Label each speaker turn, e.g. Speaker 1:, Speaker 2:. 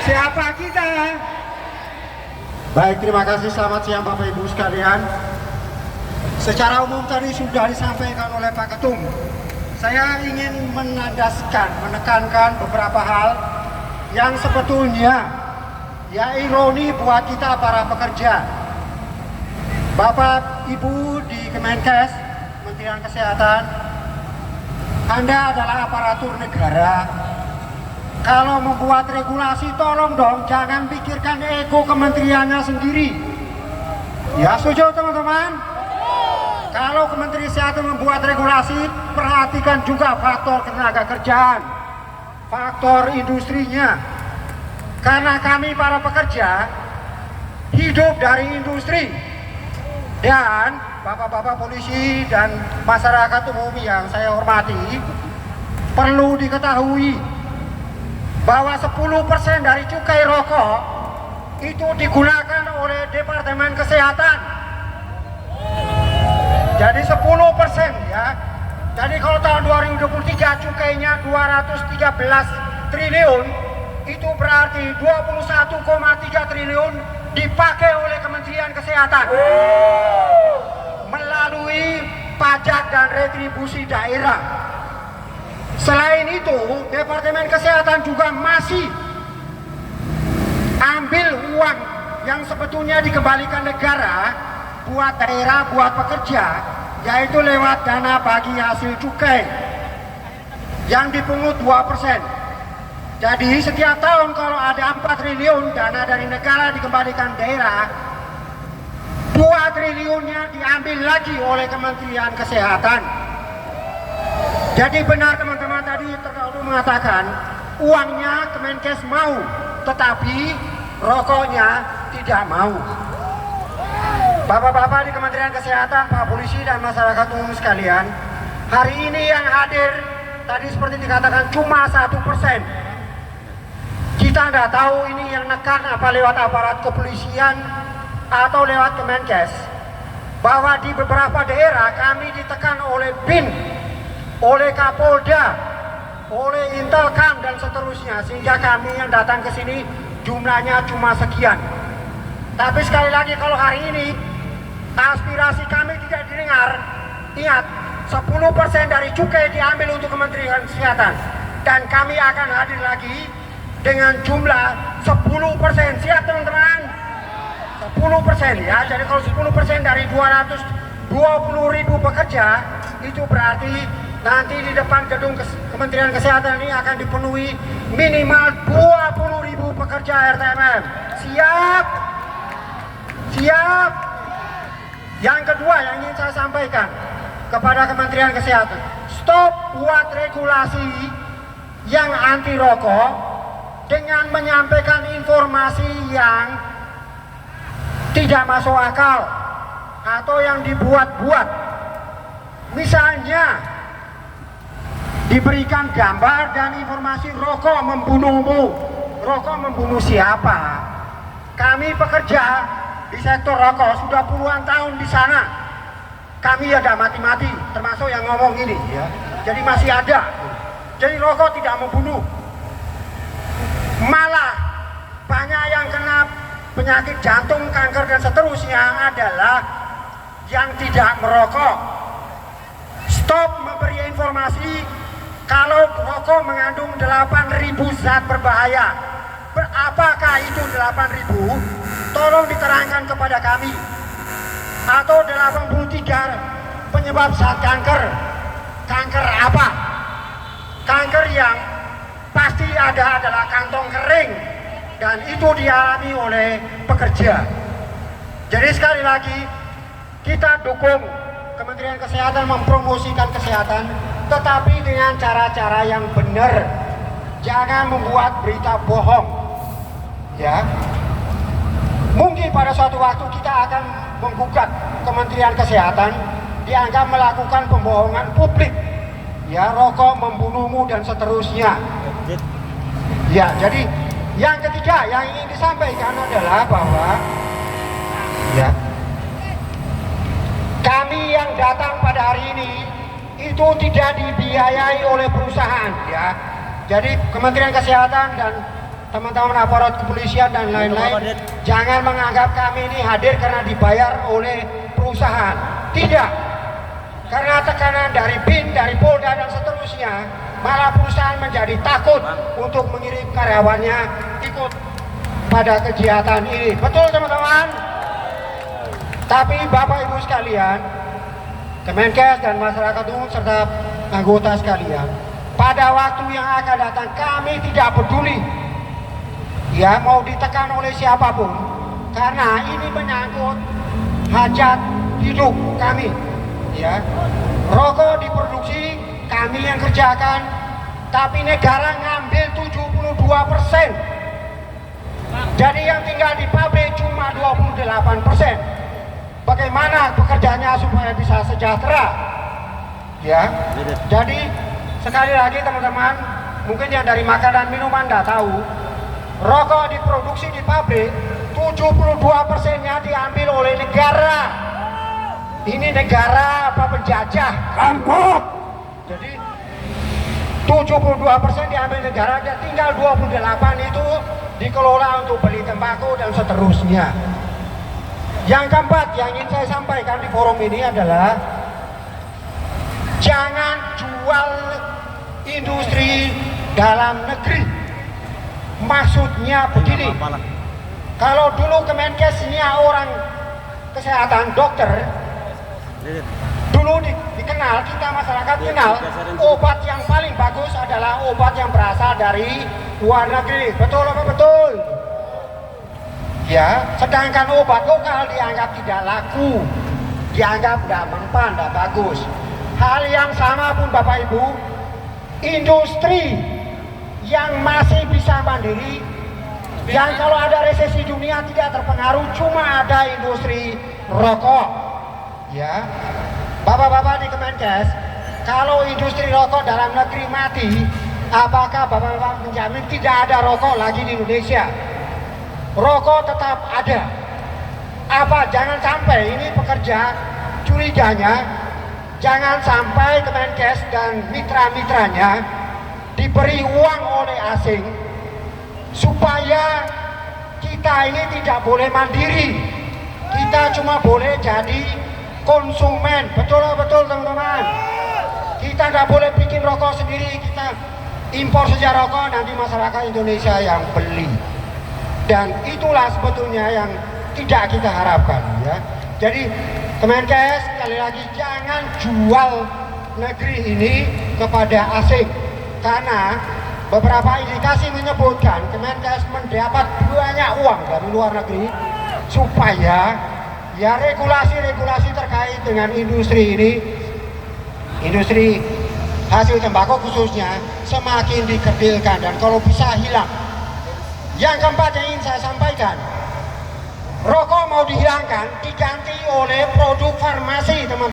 Speaker 1: Siapa kita? Baik, terima kasih. Selamat siang Bapak Ibu sekalian. Secara umum tadi sudah disampaikan oleh Pak Ketum. Saya ingin menekankan beberapa hal yang sebetulnya ya ironi buat kita para pekerja. Bapak Ibu di Kemenkes, Kementerian Kesehatan, Anda adalah aparatur negara. Kalau membuat regulasi, tolong dong jangan pikirkan ego kementeriannya sendiri. Ya, setuju teman-teman? Kalau Kementerian Kesehatan membuat regulasi, perhatikan juga faktor tenaga kerjaan, faktor industrinya. Karena kami para pekerja hidup dari industri. Dan bapak-bapak polisi dan masyarakat umum yang saya hormati, perlu diketahui bahwa 10% dari cukai rokok itu digunakan oleh Departemen Kesehatan. Jadi 10% ya. Jadi kalau tahun 2023 cukainya 213 triliun, itu berarti 21,3 triliun dipakai oleh Kementerian Kesehatan melalui pajak dan retribusi daerah. Selain itu, Departemen Kesehatan juga masih ambil uang yang sebetulnya dikembalikan negara buat daerah, buat pekerja, yaitu lewat dana bagi hasil cukai yang dipungut 2%. Jadi setiap tahun kalau ada 4 triliun dana dari negara dikembalikan daerah, 2 triliunnya diambil lagi oleh Kementerian Kesehatan. Jadi benar teman-teman tadi terdahulu mengatakan uangnya Kemenkes mau, tetapi rokoknya tidak mau. Bapak-bapak di Kementerian Kesehatan, Pak Polisi dan masyarakat umum sekalian, hari ini yang hadir tadi seperti dikatakan cuma 1%. Kita nggak tahu ini yang nekan apa lewat aparat kepolisian atau lewat Kemenkes, bahwa di beberapa daerah kami ditekan oleh BIN, oleh Kapolda, oleh Intelkam dan seterusnya, sehingga kami yang datang ke sini jumlahnya cuma sekian. Tapi sekali lagi kalau hari ini aspirasi kami tidak didengar, ingat 10% dari cukai diambil untuk Kementerian Kesehatan, dan kami akan hadir lagi dengan jumlah 10%. Siap teman-teman? 10% ya. Jadi kalau 10% dari 220.000 pekerja, itu berarti nanti di depan gedung Kementerian Kesehatan ini akan dipenuhi minimal 20.000 pekerja RTMM. Siap? Siap? Yang kedua yang ingin saya sampaikan kepada Kementerian Kesehatan, stop buat regulasi yang anti rokok dengan menyampaikan informasi yang tidak masuk akal atau yang dibuat-buat. Misalnya diberikan gambar dan informasi rokok membunuhmu. Rokok membunuh siapa? Kami pekerja di sektor rokok sudah puluhan tahun di sana. Kami ada mati-mati, termasuk yang ngomong ini ya. Jadi masih ada. Jadi rokok tidak membunuh. Malah banyak yang kena penyakit jantung, kanker dan seterusnya adalah yang tidak merokok. Stop memberi informasi kalau rokok mengandung 8.000 zat berbahaya. Apakah itu 8.000? Tolong diterangkan kepada kami. Atau 83 penyebab zat kanker. Kanker apa? Kanker yang pasti ada adalah kantong kering, dan itu dialami oleh pekerja. Jadi sekali lagi kita dukung Kementerian Kesehatan mempromosikan kesehatan, tetapi dengan cara-cara yang benar. Jangan membuat berita bohong. Ya, mungkin pada suatu waktu kita akan menggugat Kementerian Kesehatan dianggap melakukan pembohongan publik. Ya, rokok membunuhmu dan seterusnya. Ya, jadi yang ketiga yang ingin disampaikan adalah bahwa ya, kami yang datang pada hari ini itu tidak dibiayai oleh perusahaan ya. Jadi Kementerian Kesehatan dan teman-teman aparat kepolisian dan lain-lain, jangan menganggap kami ini hadir karena dibayar oleh perusahaan. Tidak. Karena tekanan dari BIN, dari Polda dan seterusnya, malah perusahaan menjadi takut untuk mengirim karyawannya ikut pada kegiatan ini. Betul teman-teman? Tapi Bapak Ibu sekalian, Kemenkes dan masyarakat umum serta anggota sekalian, pada waktu yang akan datang kami tidak peduli ya mau ditekan oleh siapapun, karena ini menyangkut hajat hidup kami. Ya, rokok diproduksi kami yang kerjakan, tapi negara ngambil 72%. Jadi yang tinggal di pabrik cuma 28%. Bagaimana pekerjaannya supaya bisa sejahtera? Ya, jadi sekali lagi teman-teman, mungkin yang dari makanan minuman tidak tahu, rokok diproduksi di pabrik 72%-nya diambil oleh negara. Ini negara apa penjajah? Rampok. Jadi 72% diambil negara dan tinggal 28% itu dikelola untuk beli tembakau dan seterusnya. Yang keempat yang ingin saya sampaikan di forum ini adalah jangan jual industri dalam negeri. Maksudnya begini, kalau dulu Kemenkesnya orang kesehatan dokter, dulu dikenal, kita masyarakat kenal obat yang paling bagus adalah obat yang berasal dari luar negeri. Betul apa betul? Ya, sedangkan obat lokal dianggap tidak laku, dianggap tidak mempan, tidak bagus. Hal yang sama pun Bapak Ibu, industri yang masih bisa mandiri, yang kalau ada resesi dunia tidak terpengaruh, cuma ada industri rokok. Ya, bapak-bapak di Kemenkes, kalau industri rokok dalam negeri mati, apakah bapak-bapak menjamin tidak ada rokok lagi di Indonesia? Rokok tetap ada. Apa jangan sampai ini pekerja curiganya, jangan sampai Kemenkes dan mitra-mitranya diberi uang oleh asing supaya kita ini tidak boleh mandiri. Kita cuma boleh jadi konsumen. Betul betul teman-teman. Kita nggak boleh bikin rokok sendiri, kita impor saja rokok, nanti masyarakat Indonesia yang beli. Dan itulah sebetulnya yang tidak kita harapkan ya. Jadi Kemenkes sekali lagi jangan jual negeri ini kepada asing, karena beberapa indikasi menyebutkan Kemenkes mendapat banyak uang dari luar negeri supaya ya regulasi-regulasi terkait dengan industri ini, industri hasil tembakau khususnya, semakin dikerdilkan dan kalau bisa hilang. Yang keempat yang ingin saya sampaikan, rokok mau dihilangkan diganti oleh produk farmasi teman-teman.